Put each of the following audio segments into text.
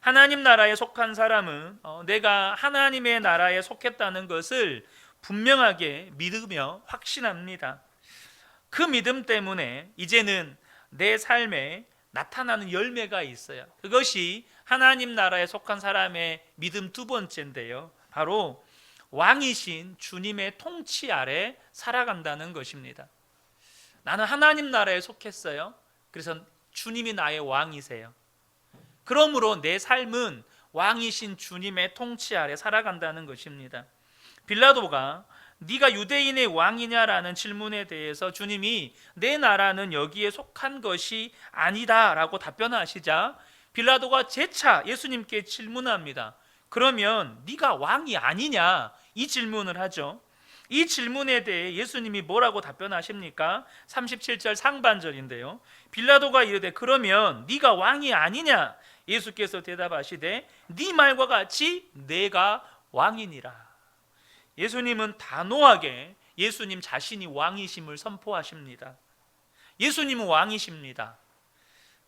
하나님 나라에 속한 사람은 내가 하나님의 나라에 속했다는 것을 분명하게 믿으며 확신합니다. 그 믿음 때문에 이제는 내 삶에 나타나는 열매가 있어요. 그것이 하나님 나라에 속한 사람의 믿음 두 번째인데요, 바로 왕이신 주님의 통치 아래 살아간다는 것입니다. 나는 하나님 나라에 속했어요. 그래서 주님이 나의 왕이세요. 그러므로 내 삶은 왕이신 주님의 통치 아래 살아간다는 것입니다. 빌라도가 네가 유대인의 왕이냐라는 질문에 대해서 주님이 내 나라는 여기에 속한 것이 아니다 라고 답변하시자 빌라도가 재차 예수님께 질문합니다. 그러면 네가 왕이 아니냐? 이 질문을 하죠. 이 질문에 대해 예수님이 뭐라고 답변하십니까? 37절 상반절인데요, 빌라도가 이르되 그러면 네가 왕이 아니냐? 예수께서 대답하시되 네 말과 같이 내가 왕이니라. 예수님은 단호하게 예수님 자신이 왕이심을 선포하십니다. 예수님은 왕이십니다.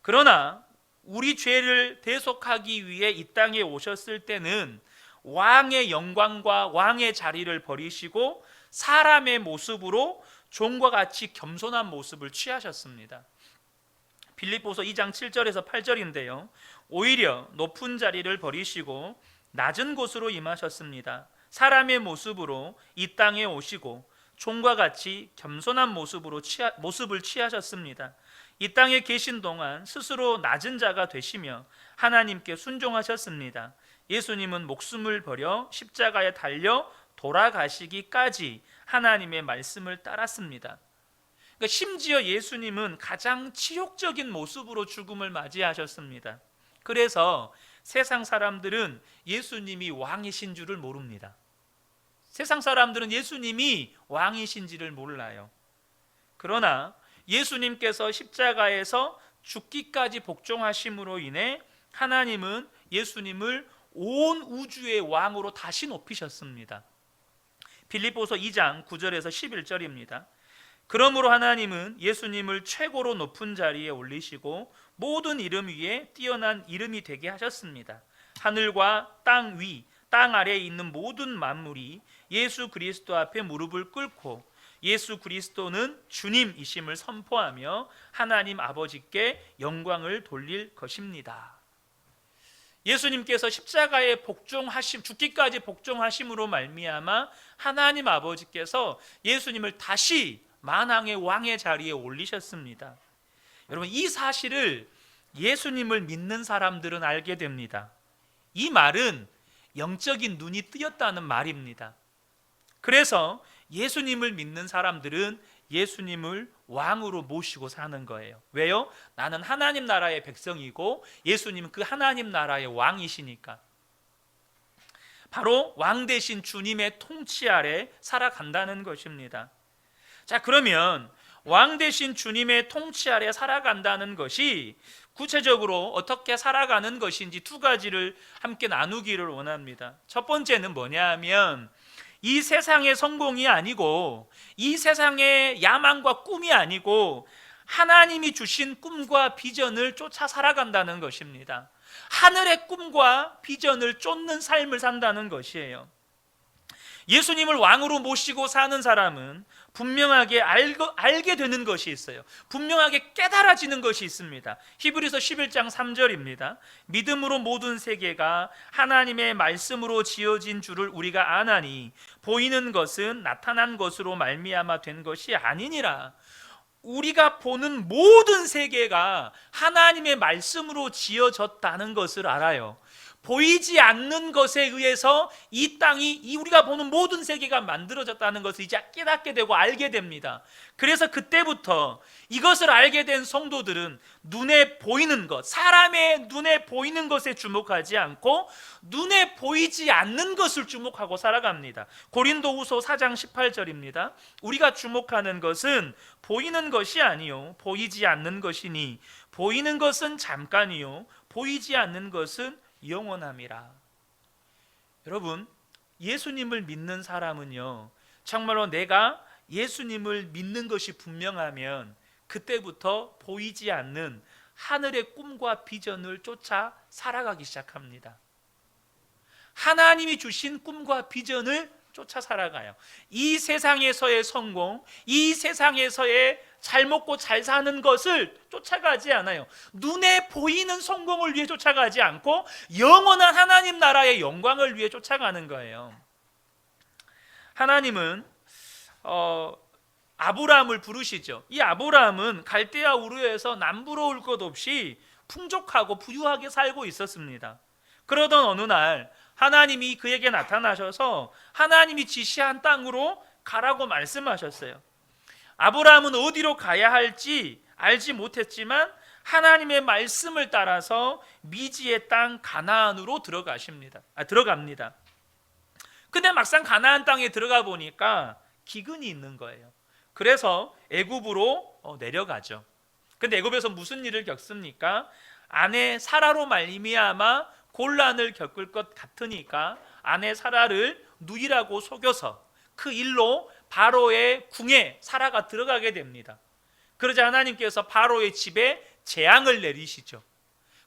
그러나 우리 죄를 대속하기 위해 이 땅에 오셨을 때는 왕의 영광과 왕의 자리를 버리시고 사람의 모습으로 종과 같이 겸손한 모습을 취하셨습니다. 빌립보서 2장 7절에서 8절인데요, 오히려 높은 자리를 버리시고 낮은 곳으로 임하셨습니다. 사람의 모습으로 이 땅에 오시고 종과 같이 겸손한 모습을 취하셨습니다. 이 땅에 계신 동안 스스로 낮은 자가 되시며 하나님께 순종하셨습니다. 예수님은 목숨을 버려 십자가에 달려 돌아가시기까지 하나님의 말씀을 따랐습니다. 그러니까 심지어 예수님은 가장 치욕적인 모습으로 죽음을 맞이하셨습니다. 그래서 세상 사람들은 예수님이 왕이신 줄을 모릅니다. 세상 사람들은 예수님이 왕이신지를 몰라요. 그러나 예수님께서 십자가에서 죽기까지 복종하심으로 인해 하나님은 예수님을 온 우주의 왕으로 다시 높이셨습니다. 빌립보서 2장 9절에서 11절입니다. 그러므로 하나님은 예수님을 최고로 높은 자리에 올리시고 모든 이름 위에 뛰어난 이름이 되게 하셨습니다. 하늘과 땅 위, 땅 아래에 있는 모든 만물이 예수 그리스도 앞에 무릎을 꿇고 예수 그리스도는 주님이심을 선포하며 하나님 아버지께 영광을 돌릴 것입니다. 예수님께서 십자가에 죽기까지 복종하심으로 말미암아 하나님 아버지께서 예수님을 다시 만왕의 왕의 자리에 올리셨습니다. 여러분, 이 사실을 예수님을 믿는 사람들은 알게 됩니다. 이 말은 영적인 눈이 뜨였다는 말입니다. 그래서 예수님을 믿는 사람들은 예수님을 왕으로 모시고 사는 거예요. 왜요? 나는 하나님 나라의 백성이고 예수님은 그 하나님 나라의 왕이시니까. 바로 왕 대신 주님의 통치 아래 살아간다는 것입니다. 자, 그러면 왕 대신 주님의 통치 아래 살아간다는 것이 구체적으로 어떻게 살아가는 것인지 두 가지를 함께 나누기를 원합니다. 첫 번째는 뭐냐 하면 이 세상의 성공이 아니고 이 세상의 야망과 꿈이 아니고 하나님이 주신 꿈과 비전을 쫓아 살아간다는 것입니다. 하늘의 꿈과 비전을 쫓는 삶을 산다는 것이에요. 예수님을 왕으로 모시고 사는 사람은 분명하게 알게 되는 것이 있어요. 분명하게 깨달아지는 것이 있습니다. 히브리서 11장 3절입니다. 믿음으로 모든 세계가 하나님의 말씀으로 지어진 줄을 우리가 아나니 보이는 것은 나타난 것으로 말미암아 된 것이 아니니라. 우리가 보는 모든 세계가 하나님의 말씀으로 지어졌다는 것을 알아요. 보이지 않는 것에 의해서 이 땅이 우리가 보는 모든 세계가 만들어졌다는 것을 이제 깨닫게 되고 알게 됩니다. 그래서 그때부터 이것을 알게 된 성도들은 눈에 보이는 것, 사람의 눈에 보이는 것에 주목하지 않고 눈에 보이지 않는 것을 주목하고 살아갑니다. 고린도후서 4장 18절입니다. 우리가 주목하는 것은 보이는 것이 아니요 보이지 않는 것이니 보이는 것은 잠깐이요 보이지 않는 것은 영원함이라. 여러분, 예수님을 믿는 사람은요, 정말로 내가 예수님을 믿는 것이 분명하면 그때부터 보이지 않는 하늘의 꿈과 비전을 쫓아 살아가기 시작합니다. 하나님이 주신 꿈과 비전을 쫓아 살아가요. 이 세상에서의 성공, 이 세상에서의 잘 먹고 잘 사는 것을 쫓아가지 않아요. 눈에 보이는 성공을 위해 쫓아가지 않고 영원한 하나님 나라의 영광을 위해 쫓아가는 거예요. 하나님은 아브라함을 부르시죠. 이 아브라함은 갈대아 우르에서 남부로 올 것 없이 풍족하고 부유하게 살고 있었습니다. 그러던 어느 날 하나님이 그에게 나타나셔서 하나님이 지시한 땅으로 가라고 말씀하셨어요. 아브라함은 어디로 가야 할지 알지 못했지만 하나님의 말씀을 따라서 미지의 땅 가나안으로 들어갑니다. 근데 막상 가나안 땅에 들어가 보니까 기근이 있는 거예요. 그래서 애굽으로 내려가죠. 근데 애굽에서 무슨 일을 겪습니까? 아내 사라로 말미암아 곤란을 겪을 것 같으니까 아내 사라를 누이라고 속여서 그 일로 바로의 궁에 사라가 들어가게 됩니다. 그러자 하나님께서 바로의 집에 재앙을 내리시죠.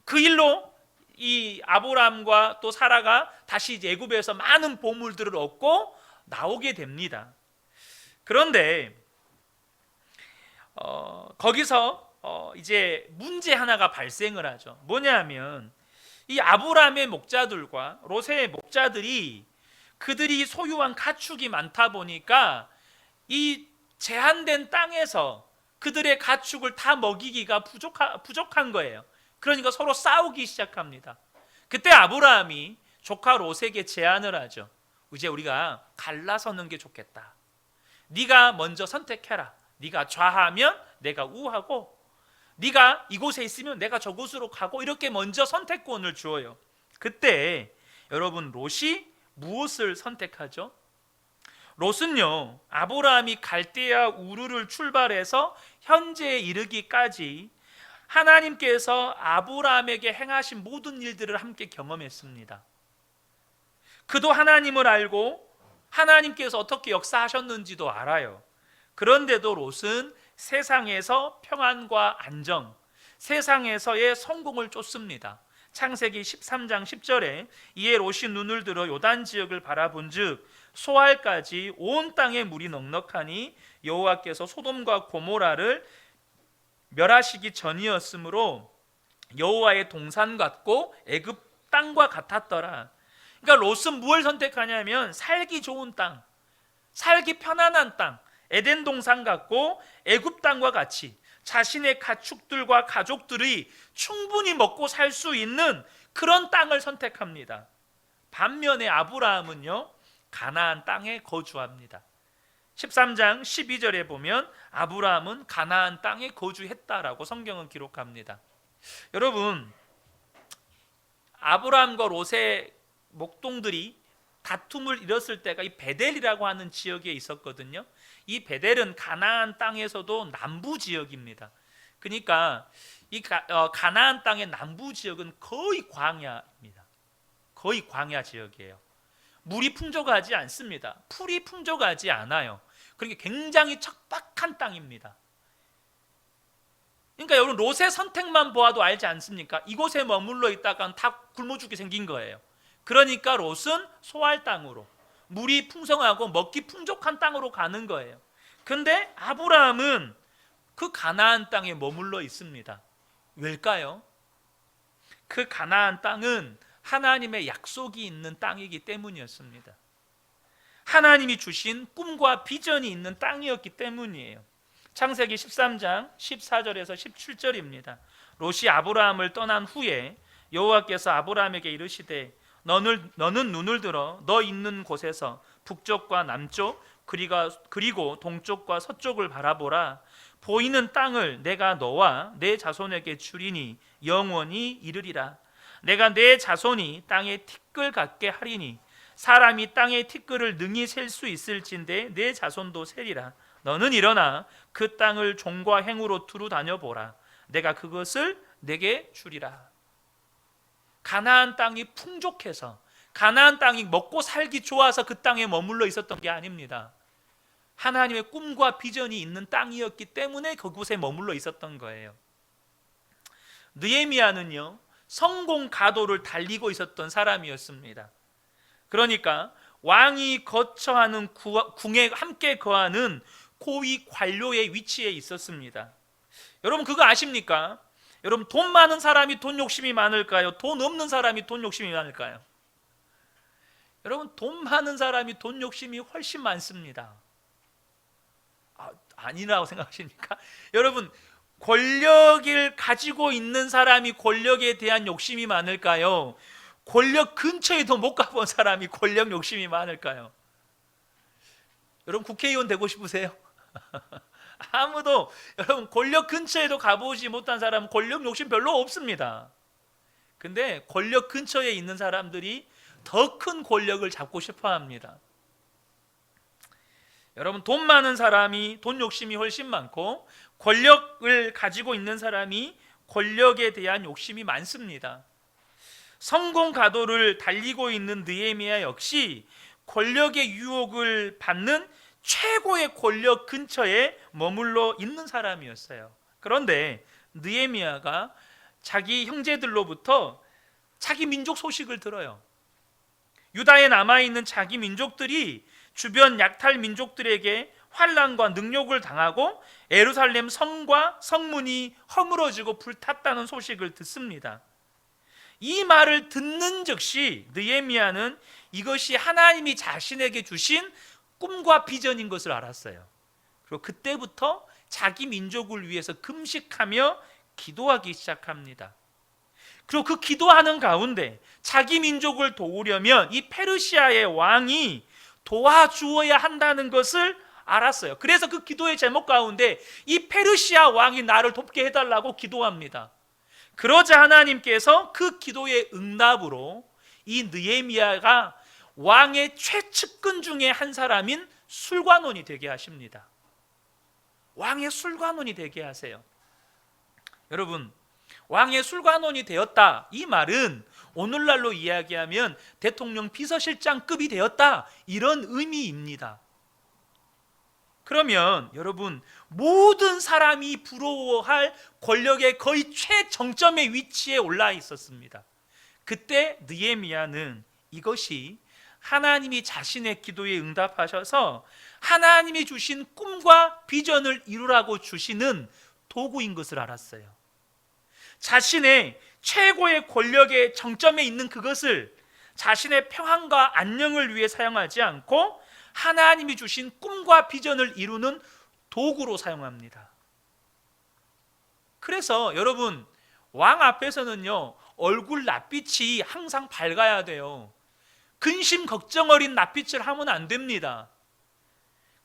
그 일로 이 아브람과 또 사라가 다시 애굽에서 많은 보물들을 얻고 나오게 됩니다. 그런데 거기서 이제 문제 하나가 발생을 하죠. 뭐냐면 이 아브람의 목자들과 롯의 목자들이 그들이 소유한 가축이 많다 보니까 이 제한된 땅에서 그들의 가축을 다 먹이기가 부족한 거예요. 그러니까 서로 싸우기 시작합니다. 그때 아브라함이 조카 롯에게 제안을 하죠. 이제 우리가 갈라서는 게 좋겠다. 네가 먼저 선택해라. 네가 좌하면 내가 우하고 네가 이곳에 있으면 내가 저곳으로 가고 이렇게 먼저 선택권을 주어요. 그때 여러분 롯이 무엇을 선택하죠? 롯은요 아브라함이 갈대아 우르를 출발해서 현재에 이르기까지 하나님께서 아브라함에게 행하신 모든 일들을 함께 경험했습니다. 그도 하나님을 알고 하나님께서 어떻게 역사하셨는지도 알아요. 그런데도 롯은 세상에서 평안과 안정, 세상에서의 성공을 쫓습니다. 창세기 13장 10절에 이에 롯이 눈을 들어 요단 지역을 바라본즉 소알까지 온 땅에 물이 넉넉하니 여호와께서 소돔과 고모라를 멸하시기 전이었으므로 여호와의 동산 같고 애굽 땅과 같았더라. 그러니까 롯은 무엇을 선택하냐면 살기 좋은 땅, 살기 편안한 땅, 에덴 동산 같고 애굽 땅과 같이 자신의 가축들과 가족들이 충분히 먹고 살 수 있는 그런 땅을 선택합니다. 반면에 아브라함은요 가나안 땅에 거주합니다. 13장 12절에 보면 아브라함은 가나안 땅에 거주했다라고 성경은 기록합니다. 여러분 아브라함과 롯의 목동들이 다툼을 일었을 때가 이 베델이라고 하는 지역에 있었거든요. 이 베델은 가나안 땅에서도 남부 지역입니다. 그러니까 이 가나안 땅의 남부 지역은 거의 광야입니다. 거의 광야 지역이에요. 물이 풍족하지 않습니다. 풀이 풍족하지 않아요. 그러니까 굉장히 척박한 땅입니다. 그러니까 여러분 롯의 선택만 보아도 알지 않습니까? 이곳에 머물러 있다간 다 굶어 죽게 생긴 거예요. 그러니까 롯은 소알 땅으로 물이 풍성하고 먹기 풍족한 땅으로 가는 거예요. 근데 아브라함은 그 가나안 땅에 머물러 있습니다. 왜일까요? 그 가나안 땅은 하나님의 약속이 있는 땅이기 때문이었습니다. 하나님이 주신 꿈과 비전이 있는 땅이었기 때문이에요. 창세기 13장 14절에서 17절입니다. 롯이 아브라함을 떠난 후에 여호와께서 아브라함에게 이르시되 너는 눈을 들어 너 있는 곳에서 북쪽과 남쪽 그리고 동쪽과 서쪽을 바라보라. 보이는 땅을 내가 너와 내 자손에게 주리니 영원히 이르리라. 내가 내 자손이 땅에 티끌 같게 하리니 사람이 땅의 티끌을 능히 셀 수 있을진데 내 자손도 세리라. 너는 일어나 그 땅을 종과 행으로 두루 다녀보라. 내가 그것을 내게 주리라. 가나안 땅이 풍족해서 가나안 땅이 먹고 살기 좋아서 그 땅에 머물러 있었던 게 아닙니다. 하나님의 꿈과 비전이 있는 땅이었기 때문에 그곳에 머물러 있었던 거예요. 느헤미야는요 성공 가도를 달리고 있었던 사람이었습니다. 그러니까 왕이 거처하는 궁에 함께 거하는 고위 관료의 위치에 있었습니다. 여러분 그거 아십니까? 여러분 돈 많은 사람이 돈 욕심이 많을까요? 돈 없는 사람이 돈 욕심이 많을까요? 여러분 돈 많은 사람이 돈 욕심이 훨씬 많습니다. 아니라고 생각하십니까? 여러분 권력을 가지고 있는 사람이 권력에 대한 욕심이 많을까요? 권력 근처에도 못 가본 사람이 권력 욕심이 많을까요? 여러분 국회의원 되고 싶으세요? 아무도 여러분 권력 근처에도 가보지 못한 사람은 권력 욕심 별로 없습니다. 근데 권력 근처에 있는 사람들이 더 큰 권력을 잡고 싶어 합니다. 여러분 돈 많은 사람이 돈 욕심이 훨씬 많고 권력을 가지고 있는 사람이 권력에 대한 욕심이 많습니다. 성공 가도를 달리고 있는 느헤미야 역시 권력의 유혹을 받는 최고의 권력 근처에 머물러 있는 사람이었어요. 그런데 느헤미야가 자기 형제들로부터 자기 민족 소식을 들어요. 유다에 남아있는 자기 민족들이 주변 약탈 민족들에게 환난과 능욕을 당하고 예루살렘 성과 성문이 허물어지고 불탔다는 소식을 듣습니다. 이 말을 듣는 즉시 느헤미야는 이것이 하나님이 자신에게 주신 꿈과 비전인 것을 알았어요. 그리고 그때부터 자기 민족을 위해서 금식하며 기도하기 시작합니다. 그리고 그 기도하는 가운데 자기 민족을 도우려면 이 페르시아의 왕이 도와주어야 한다는 것을 알았어요. 그래서 그 기도의 제목 가운데 이 페르시아 왕이 나를 돕게 해달라고 기도합니다. 그러자 하나님께서 그 기도의 응답으로 이 느헤미야가 왕의 최측근 중에 한 사람인 술관원이 되게 하십니다. 왕의 술관원이 되게 하세요. 여러분 왕의 술관원이 되었다 이 말은 오늘날로 이야기하면 대통령 비서실장급이 되었다 이런 의미입니다. 그러면 여러분 모든 사람이 부러워할 권력의 거의 최정점의 위치에 올라 있었습니다. 그때 느헤미야는 이것이 하나님이 자신의 기도에 응답하셔서 하나님이 주신 꿈과 비전을 이루라고 주시는 도구인 것을 알았어요. 자신의 최고의 권력의 정점에 있는 그것을 자신의 평안과 안녕을 위해 사용하지 않고 하나님이 주신 꿈과 비전을 이루는 도구로 사용합니다. 그래서 여러분 왕 앞에서는요 얼굴 낯빛이 항상 밝아야 돼요. 근심 걱정 어린 낯빛을 하면 안 됩니다.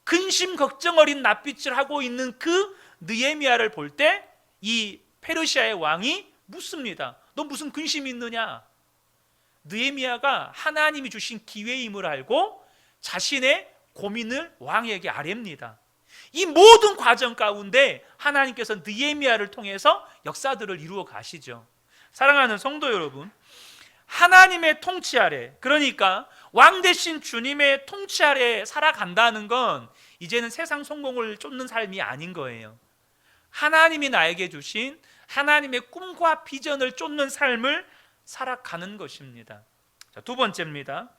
근심 걱정 어린 낯빛을 하고 있는 그 느헤미야를 볼 때 이 페르시아의 왕이 묻습니다. 너 무슨 근심이 있느냐? 느헤미야가 하나님이 주신 기회임을 알고 자신의 고민을 왕에게 아뢰입니다. 이 모든 과정 가운데 하나님께서 느헤미야를 통해서 역사들을 이루어 가시죠. 사랑하는 성도 여러분, 하나님의 통치 아래, 그러니까 왕 대신 주님의 통치 아래 살아간다는 건 이제는 세상 성공을 쫓는 삶이 아닌 거예요. 하나님이 나에게 주신 하나님의 꿈과 비전을 쫓는 삶을 살아가는 것입니다. 자, 두 번째입니다.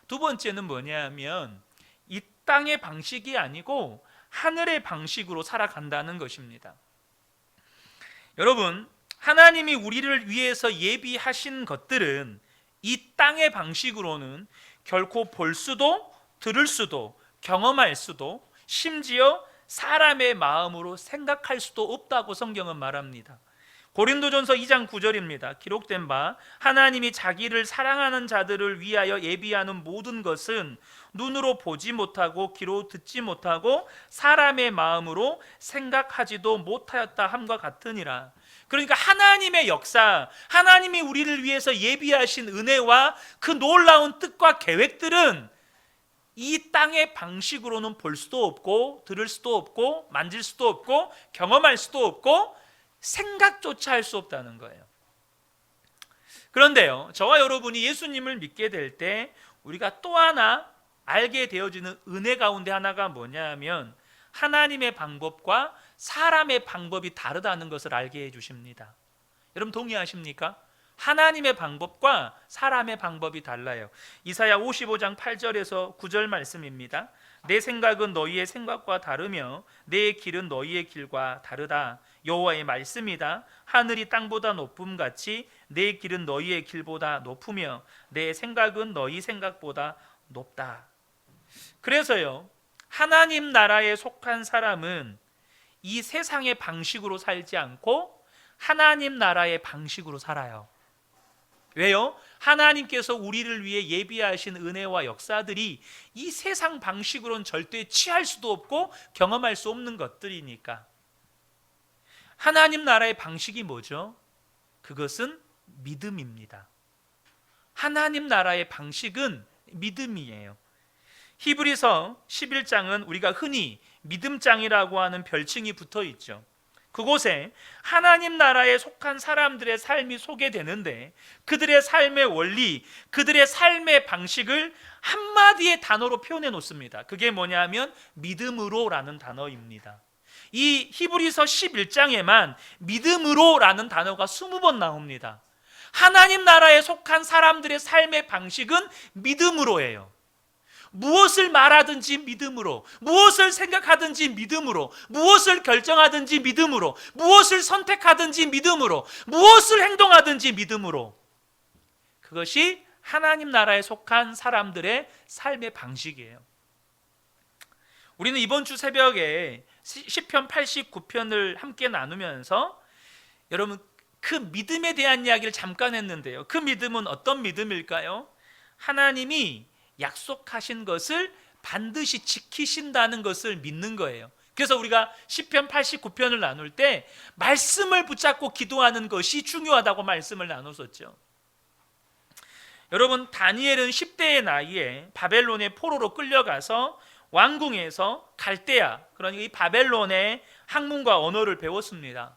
두 번째는 뭐냐면 이 땅의 방식이 아니고 하늘의 방식으로 살아간다는 것입니다. 여러분, 하나님이 우리를 위해서 예비하신 것들은 이 땅의 방식으로는 결코 볼 수도 들을 수도 경험할 수도 심지어 사람의 마음으로 생각할 수도 없다고 성경은 말합니다. 고린도전서 2장 9절입니다. 기록된 바 하나님이 자기를 사랑하는 자들을 위하여 예비하는 모든 것은 눈으로 보지 못하고 귀로 듣지 못하고 사람의 마음으로 생각하지도 못하였다 함과 같으니라. 그러니까 하나님의 역사, 하나님이 우리를 위해서 예비하신 은혜와 그 놀라운 뜻과 계획들은 이 땅의 방식으로는 볼 수도 없고 들을 수도 없고 만질 수도 없고 경험할 수도 없고 생각조차 할 수 없다는 거예요. 그런데요, 저와 여러분이 예수님을 믿게 될 때 우리가 또 하나 알게 되어지는 은혜 가운데 하나가 뭐냐 하면 하나님의 방법과 사람의 방법이 다르다는 것을 알게 해주십니다. 여러분 동의하십니까? 하나님의 방법과 사람의 방법이 달라요. 이사야 55장 8절에서 9절 말씀입니다. 내 생각은 너희의 생각과 다르며 내 길은 너희의 길과 다르다. 여호와의 말씀이다. 하늘이 땅보다 높음 같이 내 길은 너희의 길보다 높으며 내 생각은 너희 생각보다 높다. 그래서요, 하나님 나라에 속한 사람은 이 세상의 방식으로 살지 않고 하나님 나라의 방식으로 살아요. 왜요? 하나님께서 우리를 위해 예비하신 은혜와 역사들이 이 세상 방식으로는 절대 취할 수도 없고 경험할 수 없는 것들이니까. 하나님 나라의 방식이 뭐죠? 그것은 믿음입니다. 하나님 나라의 방식은 믿음이에요. 히브리서 11장은 우리가 흔히 믿음장이라고 하는 별칭이 붙어 있죠. 그곳에 하나님 나라에 속한 사람들의 삶이 소개되는데 그들의 삶의 원리, 그들의 삶의 방식을 한마디의 단어로 표현해 놓습니다. 그게 뭐냐면 믿음으로라는 단어입니다. 이 히브리서 11장에만 믿음으로라는 단어가 20번 나옵니다. 하나님 나라에 속한 사람들의 삶의 방식은 믿음으로예요. 무엇을 말하든지 믿음으로, 무엇을 생각하든지 믿음으로, 무엇을 결정하든지 믿음으로, 무엇을 선택하든지 믿음으로, 무엇을 행동하든지 믿음으로. 그것이 하나님 나라에 속한 사람들의 삶의 방식이에요. 우리는 이번 주 새벽에 시편 89편을 함께 나누면서 여러분 그 믿음에 대한 이야기를 잠깐 했는데요. 그 믿음은 어떤 믿음일까요? 하나님이 약속하신 것을 반드시 지키신다는 것을 믿는 거예요. 그래서 우리가 시편 89편을 나눌 때 말씀을 붙잡고 기도하는 것이 중요하다고 말씀을 나눴었죠. 여러분 다니엘은 10대의 나이에 바벨론의 포로로 끌려가서 왕궁에서 갈대아, 그러니까 이 바벨론의 학문과 언어를 배웠습니다.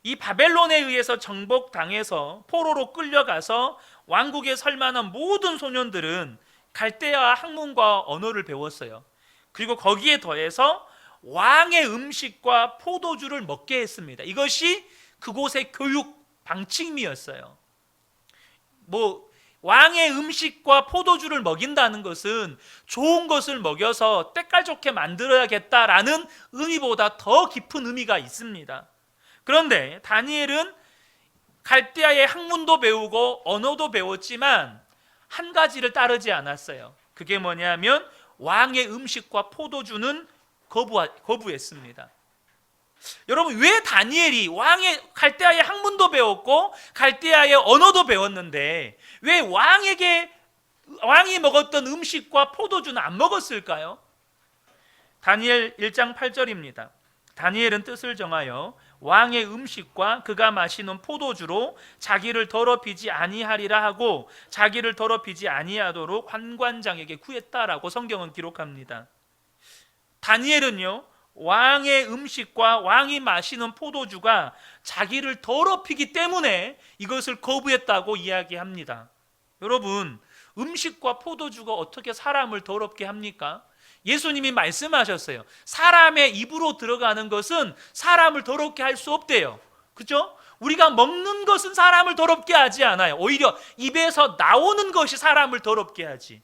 이 바벨론에 의해서 정복당해서 포로로 끌려가서 왕국에 설 만한 모든 소년들은 갈대아 학문과 언어를 배웠어요. 그리고 거기에 더해서 왕의 음식과 포도주를 먹게 했습니다. 이것이 그곳의 교육 방침이었어요. 왕의 음식과 포도주를 먹인다는 것은 좋은 것을 먹여서 때깔 좋게 만들어야겠다라는 의미보다 더 깊은 의미가 있습니다. 그런데 다니엘은 갈대아의 학문도 배우고 언어도 배웠지만 한 가지를 따르지 않았어요. 그게 뭐냐면 왕의 음식과 포도주는 거부했습니다. 여러분 왜 다니엘이 갈대아의 학문도 배웠고 갈대아의 언어도 배웠는데 왜 왕이 먹었던 음식과 포도주는 안 먹었을까요? 다니엘 1장 8절입니다. 다니엘은 뜻을 정하여 왕의 음식과 그가 마시는 포도주로 자기를 더럽히지 아니하리라 하고 자기를 더럽히지 아니하도록 관관장에게 구했다라고 성경은 기록합니다. 다니엘은요, 왕의 음식과 왕이 마시는 포도주가 자기를 더럽히기 때문에 이것을 거부했다고 이야기합니다. 여러분, 음식과 포도주가 어떻게 사람을 더럽게 합니까? 예수님이 말씀하셨어요. 사람의 입으로 들어가는 것은 사람을 더럽게 할 수 없대요. 그렇죠? 우리가 먹는 것은 사람을 더럽게 하지 않아요. 오히려 입에서 나오는 것이 사람을 더럽게 하지.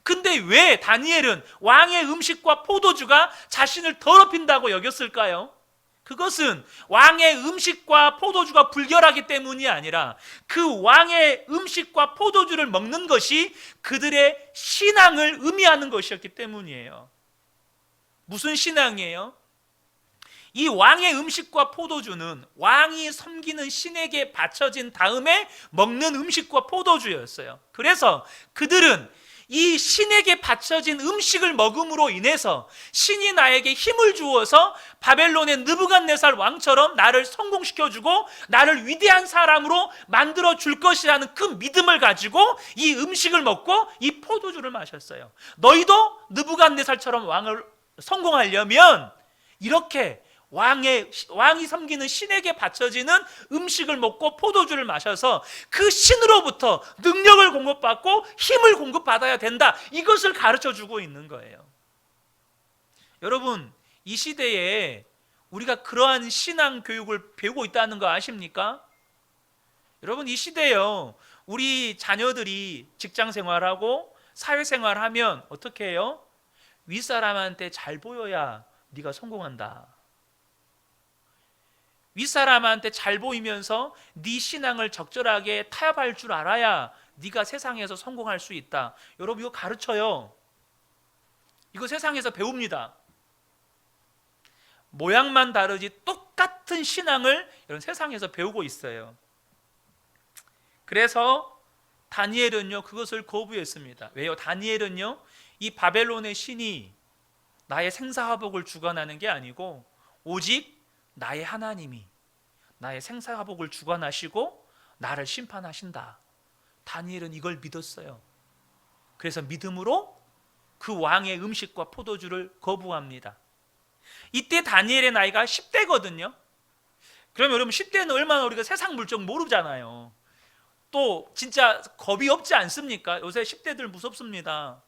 근데 왜 다니엘은 왕의 음식과 포도주가 자신을 더럽힌다고 여겼을까요? 그것은 왕의 음식과 포도주가 불결하기 때문이 아니라 그 왕의 음식과 포도주를 먹는 것이 그들의 신앙을 의미하는 것이었기 때문이에요. 무슨 신앙이에요? 이 왕의 음식과 포도주는 왕이 섬기는 신에게 바쳐진 다음에 먹는 음식과 포도주였어요. 그래서 그들은 이 신에게 바쳐진 음식을 먹음으로 인해서 신이 나에게 힘을 주어서 바벨론의 느부갓네살 왕처럼 나를 성공시켜주고 나를 위대한 사람으로 만들어 줄 것이라는 그 믿음을 가지고 이 음식을 먹고 이 포도주를 마셨어요. 너희도 느부갓네살처럼 왕을 성공하려면 이렇게 왕이 섬기는 신에게 바쳐지는 음식을 먹고 포도주를 마셔서 그 신으로부터 능력을 공급받고 힘을 공급받아야 된다. 이것을 가르쳐주고 있는 거예요. 여러분, 이 시대에 우리가 그러한 신앙 교육을 배우고 있다는 거 아십니까? 여러분, 이 시대에요, 우리 자녀들이 직장 생활하고 사회생활하면 어떻게 해요? 윗사람한테 잘 보여야 네가 성공한다. 윗사람한테 잘 보이면서 네 신앙을 적절하게 타협할 줄 알아야 네가 세상에서 성공할 수 있다. 여러분, 이거 가르쳐요. 이거 세상에서 배웁니다. 모양만 다르지 똑같은 신앙을 이런 세상에서 배우고 있어요. 그래서 다니엘은요, 그것을 거부했습니다. 왜요? 다니엘은요, 이 바벨론의 신이 나의 생사화복을 주관하는 게 아니고 오직 나의 하나님이 나의 생사화복을 주관하시고 나를 심판하신다. 다니엘은 이걸 믿었어요. 그래서 믿음으로 그 왕의 음식과 포도주를 거부합니다. 이때 다니엘의 나이가 10대거든요. 그럼 여러분, 10대는 얼마나 우리가 세상 물정 모르잖아요. 또 진짜 겁이 없지 않습니까? 요새 10대들 무섭습니다.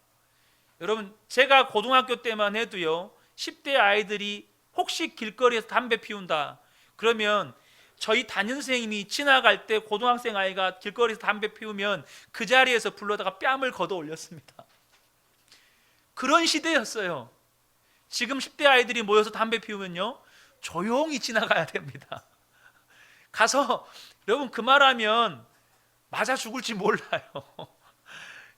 여러분, 제가 고등학교 때만 해도요, 10대 아이들이 혹시 길거리에서 담배 피운다 그러면 저희 담임선생님이 지나갈 때 고등학생 아이가 길거리에서 담배 피우면 그 자리에서 불러다가 뺨을 걷어 올렸습니다. 그런 시대였어요. 지금 10대 아이들이 모여서 담배 피우면요, 조용히 지나가야 됩니다. 가서 여러분, 그 말하면 맞아 죽을지 몰라요.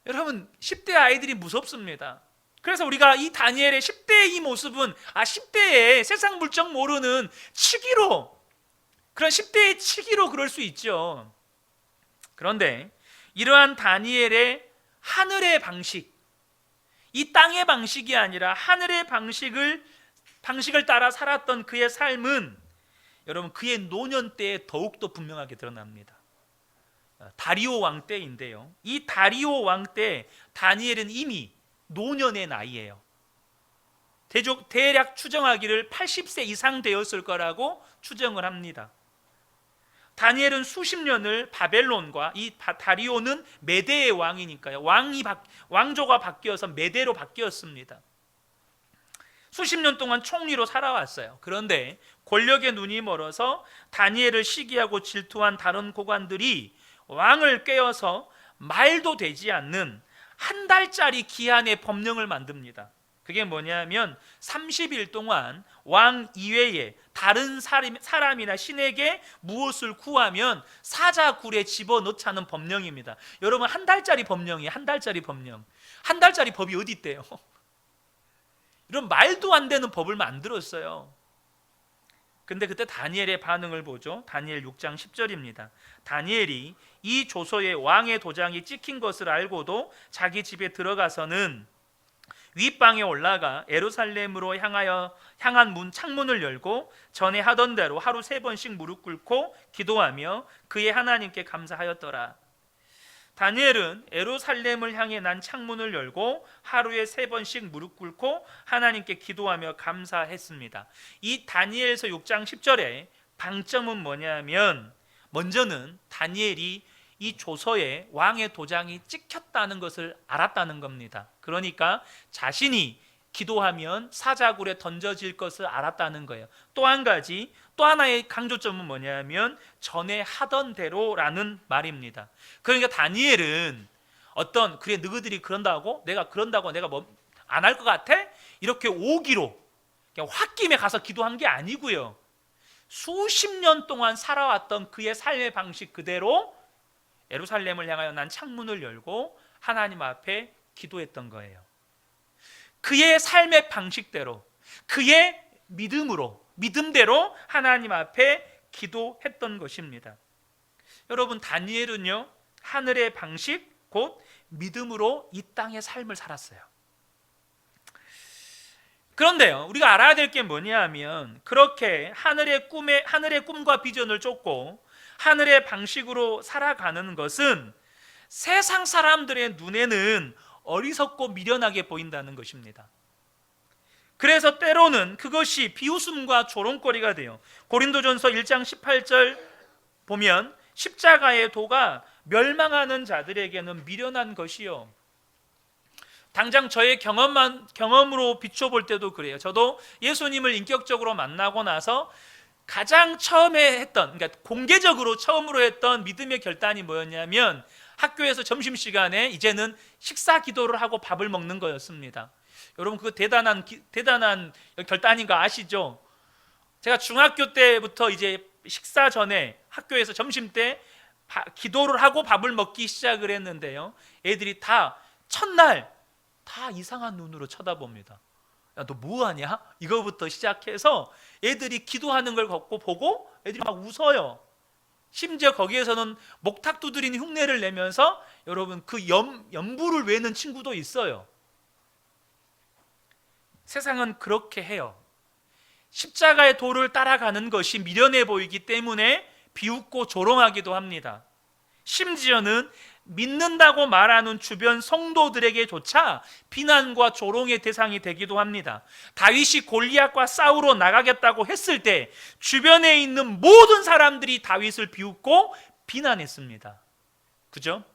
여러분, 10대 아이들이 무섭습니다. 그래서 우리가 이 다니엘의 10대의 이 모습은 10대에 세상 물정 모르는 치기로, 그런 10대의 치기로 그럴 수 있죠. 그런데 이러한 다니엘의 하늘의 방식, 이 땅의 방식이 아니라 하늘의 방식을 따라 살았던 그의 삶은 여러분, 그의 노년 때에 더욱더 분명하게 드러납니다. 다리오 왕 때인데요, 이 다리오 왕 때 다니엘은 이미 노년의 나이예요. 대략 추정하기를 80세 이상 되었을 거라고 추정을 합니다. 다니엘은 수십 년을 바벨론과, 이 다리오는 메대의 왕이니까요, 왕조가 바뀌어서 메대로 바뀌었습니다. 수십 년 동안 총리로 살아왔어요. 그런데 권력의 눈이 멀어서 다니엘을 시기하고 질투한 다른 고관들이 왕을 꿰어서 말도 되지 않는 한 달짜리 기한의 법령을 만듭니다. 그게 뭐냐면 30일 동안 왕 이외에 다른 사람이나 신에게 무엇을 구하면 사자굴에 집어넣자는 법령입니다. 여러분, 한 달짜리 법령이에요. 한 달짜리 법령. 한 달짜리 법이 어디 있대요? 이런 말도 안 되는 법을 만들었어요. 근데 그때 다니엘의 반응을 보죠. 다니엘 6장 10절입니다. 다니엘이 이 조서에 왕의 도장이 찍힌 것을 알고도 자기 집에 들어가서는 윗방에 올라가 예루살렘으로 향한 창문을 열고 전에 하던 대로 하루 3번씩 무릎 꿇고 기도하며 그의 하나님께 감사하였더라. 다니엘은 예루살렘을 향해 난 창문을 열고 하루에 3번씩 무릎 꿇고 하나님께 기도하며 감사했습니다. 이 다니엘서 6장 10절에 방점은 뭐냐면, 먼저는 다니엘이 이 조서에 왕의 도장이 찍혔다는 것을 알았다는 겁니다. 그러니까 자신이 기도하면 사자굴에 던져질 것을 알았다는 거예요. 또 한 가지, 또 하나의 강조점은 뭐냐면 전에 하던 대로라는 말입니다. 그러니까 다니엘은 그래 너희들이 그런다고 내가 뭐 안 할 것 같아? 이렇게 오기로 그냥 홧김에 가서 기도한 게 아니고요, 수십 년 동안 살아왔던 그의 삶의 방식 그대로 예루살렘을 향하여 난 창문을 열고 하나님 앞에 기도했던 거예요. 그의 삶의 방식대로, 그의 믿음대로 하나님 앞에 기도했던 것입니다. 여러분, 다니엘은요, 하늘의 방식 곧 믿음으로 이 땅의 삶을 살았어요. 그런데요, 우리가 알아야 될 게 뭐냐면, 그렇게 하늘의 꿈과 비전을 쫓고 하늘의 방식으로 살아가는 것은 세상 사람들의 눈에는 어리석고 미련하게 보인다는 것입니다. 그래서 때로는 그것이 비웃음과 조롱거리가 돼요. 고린도전서 1장 18절 보면 십자가의 도가 멸망하는 자들에게는 미련한 것이요, 당장 저의 경험으로 비춰볼 때도 그래요. 저도 예수님을 인격적으로 만나고 나서 가장 처음에 했던, 그러니까 공개적으로 처음으로 했던 믿음의 결단이 뭐였냐면 학교에서 점심시간에 이제는 식사 기도를 하고 밥을 먹는 거였습니다. 여러분 그거 대단한 결단인 거 아시죠? 제가 중학교 때부터 이제 식사 전에 학교에서 점심 때 기도를 하고 밥을 먹기 시작을 했는데요, 애들이 다 첫날 다 이상한 눈으로 쳐다봅니다. 야, 너 뭐하냐? 이거부터 시작해서 애들이 기도하는 걸 보고 애들이 막 웃어요. 심지어 거기에서는 목탁 두드리는 흉내를 내면서 여러분 그 연부를 외는 친구도 있어요. 세상은 그렇게 해요. 십자가의 도를 따라가는 것이 미련해 보이기 때문에 비웃고 조롱하기도 합니다. 심지어는 믿는다고 말하는 주변 성도들에게조차 비난과 조롱의 대상이 되기도 합니다. 다윗이 골리앗과 싸우러 나가겠다고 했을 때 주변에 있는 모든 사람들이 다윗을 비웃고 비난했습니다. 그죠?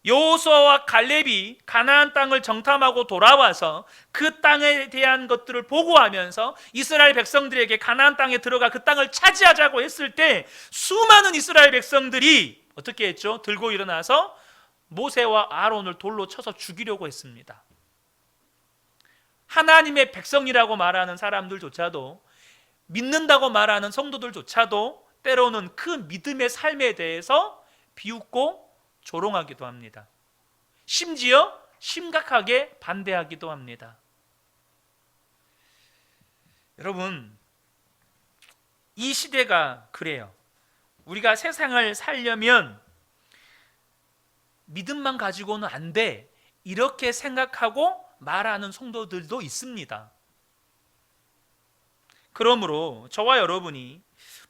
여호수아와 갈렙이 가나안 땅을 정탐하고 돌아와서 그 땅에 대한 것들을 보고하면서 이스라엘 백성들에게 가나안 땅에 들어가 그 땅을 차지하자고 했을 때 수많은 이스라엘 백성들이 어떻게 했죠? 들고 일어나서 모세와 아론을 돌로 쳐서 죽이려고 했습니다. 하나님의 백성이라고 말하는 사람들조차도, 믿는다고 말하는 성도들조차도 때로는 그 믿음의 삶에 대해서 비웃고 조롱하기도 합니다. 심지어 심각하게 반대하기도 합니다. 여러분, 이 시대가 그래요. 우리가 세상을 살려면 믿음만 가지고는 안 돼, 이렇게 생각하고 말하는 성도들도 있습니다. 그러므로 저와 여러분이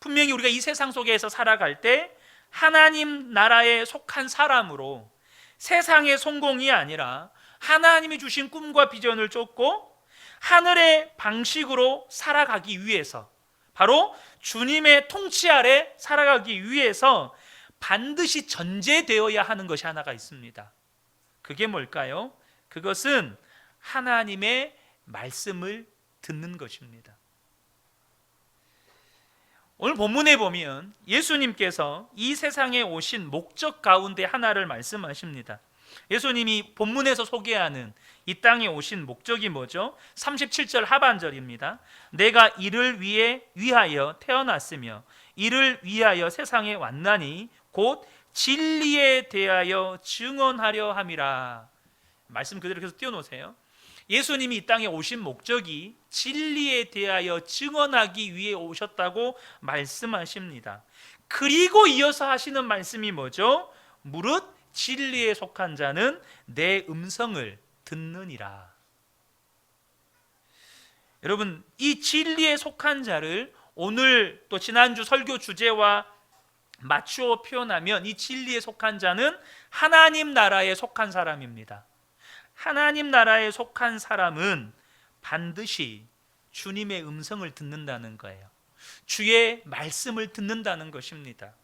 분명히 우리가 이 세상 속에서 살아갈 때 하나님 나라에 속한 사람으로 세상의 성공이 아니라 하나님이 주신 꿈과 비전을 쫓고 하늘의 방식으로 살아가기 위해서, 바로 주님의 통치 아래 살아가기 위해서 반드시 전제되어야 하는 것이 하나가 있습니다. 그게 뭘까요? 그것은 하나님의 말씀을 듣는 것입니다. 오늘 본문에 보면 예수님께서 이 세상에 오신 목적 가운데 하나를 말씀하십니다. 예수님이 본문에서 소개하는 이 땅에 오신 목적이 뭐죠? 37절 하반절입니다. 내가 이를 위하여 태어났으며 이를 위하여 세상에 왔나니 곧 진리에 대하여 증언하려 함이라. 말씀 그대로 계속 띄워놓으세요. 예수님이 이 땅에 오신 목적이 진리에 대하여 증언하기 위해 오셨다고 말씀하십니다. 그리고 이어서 하시는 말씀이 뭐죠? 무릇 진리에 속한 자는 내 음성을 듣느니라. 여러분, 이 진리에 속한 자를 오늘 또 지난주 설교 주제와 맞추어 표현하면 이 진리에 속한 자는 하나님 나라에 속한 사람입니다. 하나님 나라에 속한 사람은 반드시 주님의 음성을 듣는다는 거예요. 주의 말씀을 듣는다는 것입니다.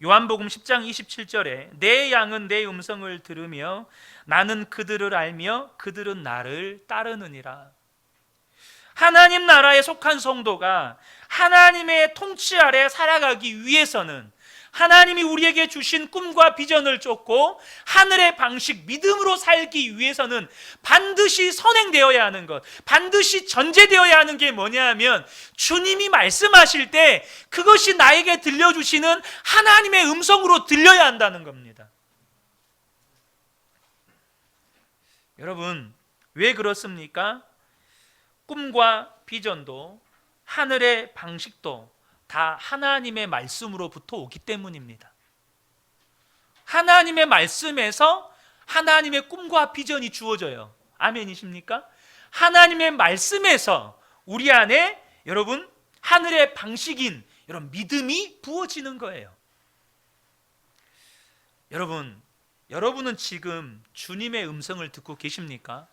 요한복음 10장 27절에 내 양은 내 음성을 들으며 나는 그들을 알며 그들은 나를 따르느니라. 하나님 나라에 속한 성도가 하나님의 통치 아래 살아가기 위해서는 하나님이 우리에게 주신 꿈과 비전을 쫓고 하늘의 방식, 믿음으로 살기 위해서는 반드시 선행되어야 하는 것, 반드시 전제되어야 하는 게 뭐냐 하면 주님이 말씀하실 때 그것이 나에게 들려주시는 하나님의 음성으로 들려야 한다는 겁니다. 여러분, 왜 그렇습니까? 꿈과 비전도 하늘의 방식도 다 하나님의 말씀으로부터 오기 때문입니다. 하나님의 말씀에서 하나님의 꿈과 비전이 주어져요. 아멘이십니까? 하나님의 말씀에서 우리 안에 여러분 하늘의 방식인 이런 믿음이 부어지는 거예요. 여러분은 지금 주님의 음성을 듣고 계십니까?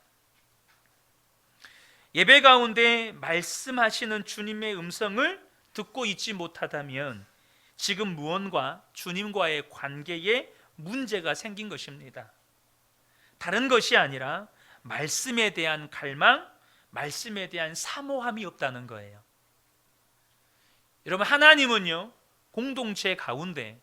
예배 가운데 말씀하시는 주님의 음성을 듣고 있지 못하다면 지금 무언가 주님과의 관계에 문제가 생긴 것입니다. 다른 것이 아니라 말씀에 대한 갈망, 말씀에 대한 사모함이 없다는 거예요. 여러분, 하나님은요, 공동체 가운데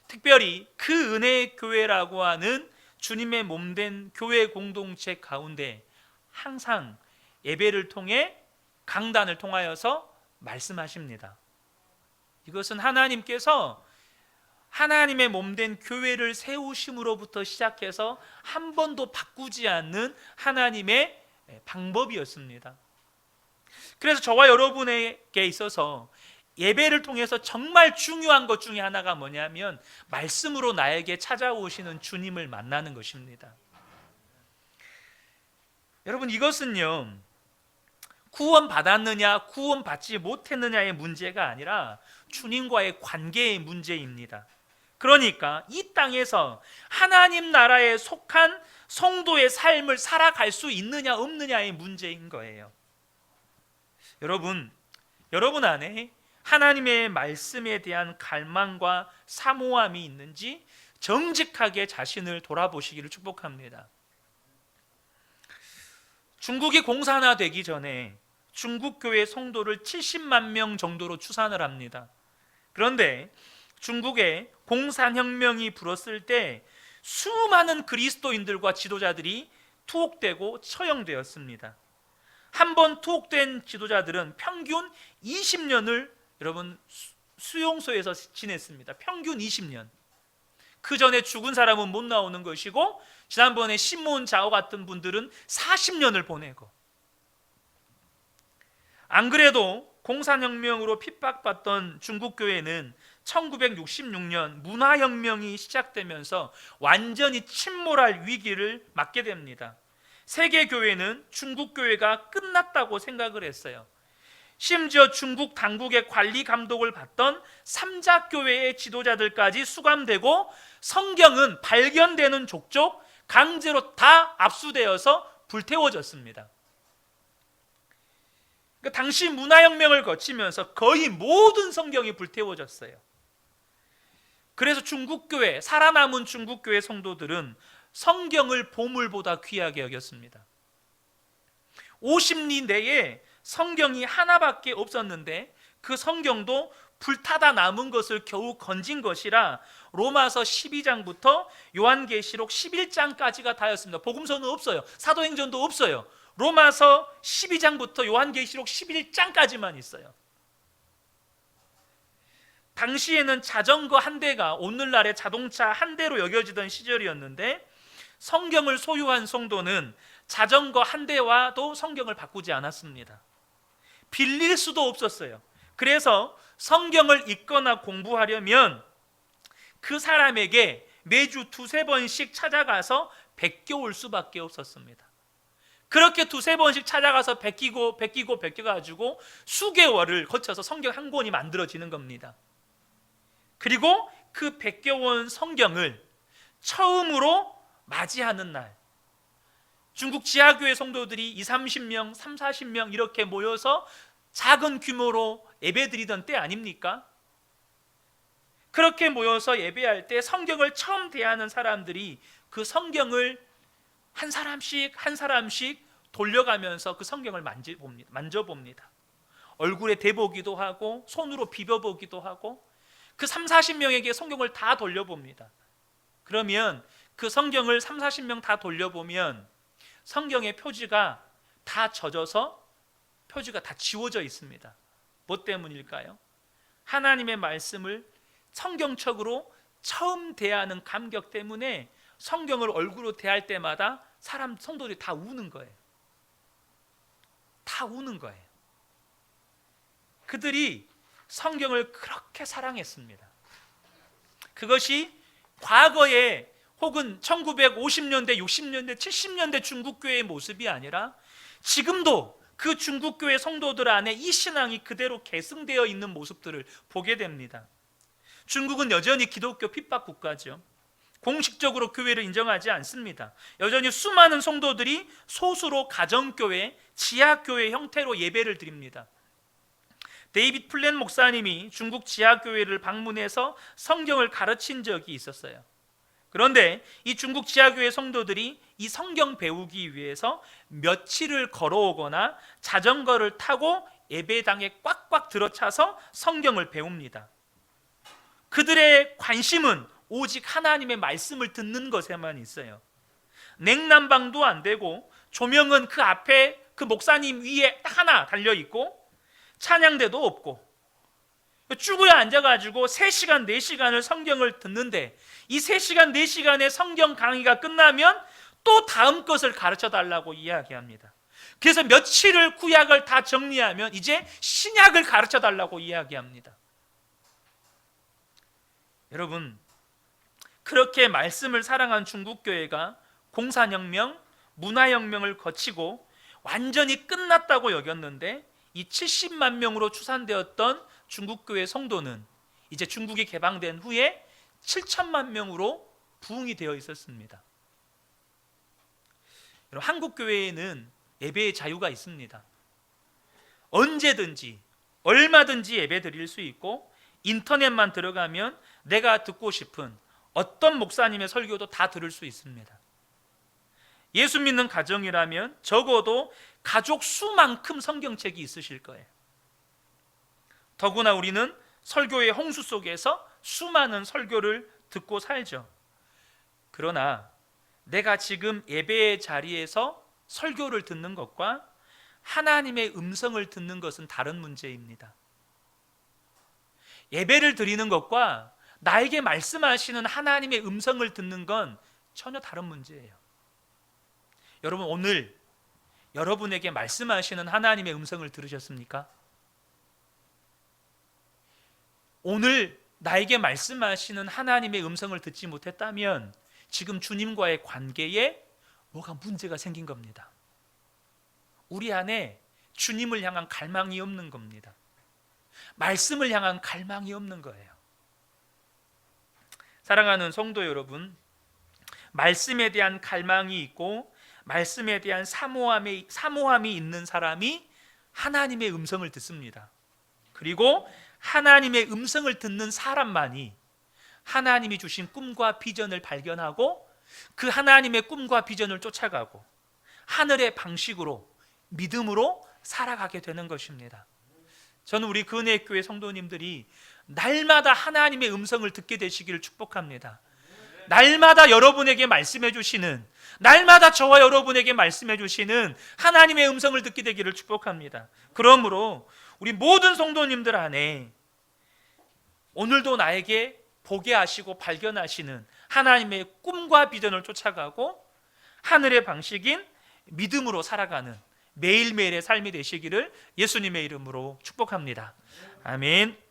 특별히 그 은혜의 교회라고 하는 주님의 몸된 교회 공동체 가운데 항상 예배를 통해, 강단을 통하여서 말씀하십니다. 이것은 하나님께서 하나님의 몸된 교회를 세우심으로부터 시작해서 한 번도 바꾸지 않는 하나님의 방법이었습니다. 그래서 저와 여러분에게 있어서 예배를 통해서 정말 중요한 것 중에 하나가 뭐냐면 말씀으로 나에게 찾아오시는 주님을 만나는 것입니다. 여러분, 이것은요, 구원 받았느냐 구원 받지 못했느냐의 문제가 아니라 주님과의 관계의 문제입니다. 그러니까 이 땅에서 하나님 나라에 속한 성도의 삶을 살아갈 수 있느냐 없느냐의 문제인 거예요. 여러분 안에 하나님의 말씀에 대한 갈망과 사모함이 있는지 정직하게 자신을 돌아보시기를 축복합니다. 중국이 공산화되기 전에 중국 교회 성도를 70만 명 정도로 추산을 합니다. 그런데 중국에 공산혁명이 불었을 때 수많은 그리스도인들과 지도자들이 투옥되고 처형되었습니다. 한 번 투옥된 지도자들은 평균 20년을 여러분 수용소에서 지냈습니다. 평균 20년. 그 전에 죽은 사람은 못 나오는 것이고, 지난번에 시몬 자오 같은 분들은 40년을 보내고, 안 그래도 공산혁명으로 핍박받던 중국교회는 1966년 문화혁명이 시작되면서 완전히 침몰할 위기를 맞게 됩니다. 세계교회는 중국교회가 끝났다고 생각을 했어요. 심지어 중국 당국의 관리 감독을 받던 삼자교회의 지도자들까지 수감되고 성경은 발견되는 족족 강제로 다 압수되어서 불태워졌습니다. 그러니까 당시 문화혁명을 거치면서 거의 모든 성경이 불태워졌어요. 그래서 중국교회, 살아남은 중국교회 성도들은 성경을 보물보다 귀하게 여겼습니다. 50리 내에 성경이 하나밖에 없었는데 그 성경도 불타다 남은 것을 겨우 건진 것이라 로마서 12장부터 요한계시록 11장까지가 다였습니다. 복음서는 없어요. 사도행전도 없어요. 로마서 12장부터 요한계시록 11장까지만 있어요. 당시에는 자전거 한 대가 오늘날의 자동차 한 대로 여겨지던 시절이었는데, 성경을 소유한 성도는 자전거 한 대와도 성경을 바꾸지 않았습니다. 빌릴 수도 없었어요. 그래서 성경을 읽거나 공부하려면 그 사람에게 매주 2-3번씩 찾아가서 베껴올 수밖에 없었습니다. 그렇게 2-3번씩 찾아가서 베껴가지고 수개월을 거쳐서 성경 한 권이 만들어지는 겁니다. 그리고 그 베껴온 성경을 처음으로 맞이하는 날, 중국 지하교회 성도들이 20-30명, 30-40명 이렇게 모여서 작은 규모로 예배드리던 때 아닙니까? 그렇게 모여서 예배할 때 성경을 처음 대하는 사람들이 그 성경을 한 사람씩 돌려가면서 그 성경을 만져봅니다. 얼굴에 대보기도 하고 손으로 비벼보기도 하고, 그 30-40명에게 성경을 다 돌려봅니다. 그러면 그 성경을 30-40명 다 돌려보면 성경의 표지가 다 젖어서 표지가 다 지워져 있습니다. 뭐 때문일까요? 하나님의 말씀을 성경적으로 처음 대하는 감격 때문에 성경을 얼굴로 대할 때마다 성도들이 다 우는 거예요. 다 우는 거예요. 그들이 성경을 그렇게 사랑했습니다. 그것이 과거에 혹은 1950년대, 60년대, 70년대 중국교회의 모습이 아니라 지금도 그 중국교회 성도들 안에 이 신앙이 그대로 계승되어 있는 모습들을 보게 됩니다. 중국은 여전히 기독교 핍박 국가죠. 공식적으로 교회를 인정하지 않습니다. 여전히 수많은 성도들이 소수로 가정교회, 지하교회 형태로 예배를 드립니다. 데이빗 플랜 목사님이 중국 지하교회를 방문해서 성경을 가르친 적이 있었어요. 그런데 이 중국 지하교회 성도들이 이 성경 배우기 위해서 며칠을 걸어오거나 자전거를 타고 예배당에 꽉꽉 들어차서 성경을 배웁니다. 그들의 관심은 오직 하나님의 말씀을 듣는 것에만 있어요. 냉난방도 안 되고 조명은 그 앞에 그 목사님 위에 하나 달려있고 찬양대도 없고 쭈그려 앉아가지고 3시간 4시간을 성경을 듣는데 이 3시간 4시간의 성경 강의가 끝나면 또 다음 것을 가르쳐 달라고 이야기합니다. 그래서 며칠을 구약을 다 정리하면 이제 신약을 가르쳐 달라고 이야기합니다. 여러분, 그렇게 말씀을 사랑한 중국교회가 공산혁명, 문화혁명을 거치고 완전히 끝났다고 여겼는데 이 70만 명으로 추산되었던 중국교회 성도는 이제 중국이 개방된 후에 7천만 명으로 부흥이 되어 있었습니다. 여러분, 한국교회에는 예배의 자유가 있습니다. 언제든지 얼마든지 예배 드릴 수 있고 인터넷만 들어가면 내가 듣고 싶은 어떤 목사님의 설교도 다 들을 수 있습니다. 예수 믿는 가정이라면 적어도 가족 수만큼 성경책이 있으실 거예요. 더구나 우리는 설교의 홍수 속에서 수많은 설교를 듣고 살죠. 그러나 내가 지금 예배의 자리에서 설교를 듣는 것과 하나님의 음성을 듣는 것은 다른 문제입니다. 예배를 드리는 것과 나에게 말씀하시는 하나님의 음성을 듣는 건 전혀 다른 문제예요. 여러분, 오늘 여러분에게 말씀하시는 하나님의 음성을 들으셨습니까? 오늘 나에게 말씀하시는 하나님의 음성을 듣지 못했다면 지금 주님과의 관계에 뭐가 문제가 생긴 겁니다. 우리 안에 주님을 향한 갈망이 없는 겁니다. 말씀을 향한 갈망이 없는 거예요. 사랑하는 성도 여러분, 말씀에 대한 갈망이 있고 말씀에 대한 사모함이 있는 사람이 하나님의 음성을 듣습니다. 그리고 하나님의 음성을 듣는 사람만이 하나님이 주신 꿈과 비전을 발견하고 그 하나님의 꿈과 비전을 쫓아가고 하늘의 방식으로 믿음으로 살아가게 되는 것입니다. 저는 우리 근혜교회 성도님들이 날마다 하나님의 음성을 듣게 되시기를 축복합니다. 날마다 여러분에게 말씀해 주시는, 날마다 저와 여러분에게 말씀해 주시는 하나님의 음성을 듣게 되기를 축복합니다. 그러므로 우리 모든 성도님들 안에 오늘도 나에게 보게 하시고 발견하시는 하나님의 꿈과 비전을 쫓아가고 하늘의 방식인 믿음으로 살아가는 매일매일의 삶이 되시기를 예수님의 이름으로 축복합니다. 아멘.